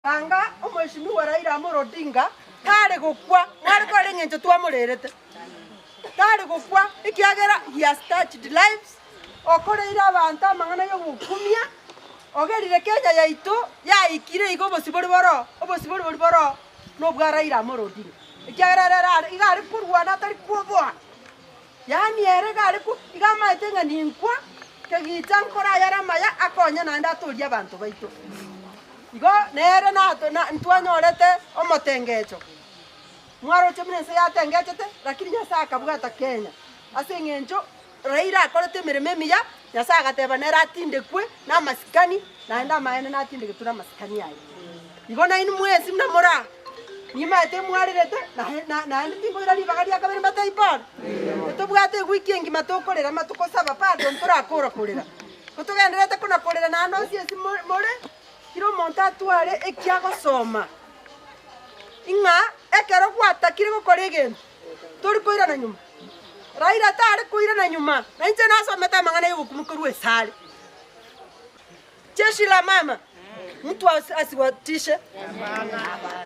anga omweshimiwa Raila Amolo Odinga tare gukwa mwari kore ng'encho twamurerete tare gukwa ikiagera he has touched lives okoreire abantu amang'ana y'ogukumia ogerire Kenya yaitu yaikire igo obosibori boro nobwa Raila Amolo Odinga ikiagera rero iga ari kurwana atari kuoboa yani ere gari ku iga maete ng'a ninkwa kegicha nkora yara maya akonya naende atoria abantu baito igo nere ntwanyorete omotengecho mwaroche mwense yatengechete lakini Nyasaye akabwata Kenya ase eng'encho Raila akorete emeremo emiya Nyasaye agateba nere atindekwe namasikani naende amaene natindegetwe namasikani aye igo naini mwesi mnamora nimaete mwarirete naende tingoira ribaga ria kabere mataipara tobwate egwiki engima tokorera matukosaba pardon torakora korera kotogenderete kunakorera naende osiesi more kiro omonto atware ekiagosoma ing'a ekero gwatakire gokora egento tori koirana nyuma Raila tare koirana nyuma na inche nasomete amang'ana y'obokumu korwa esare jeshi la mama mtu asiwatishe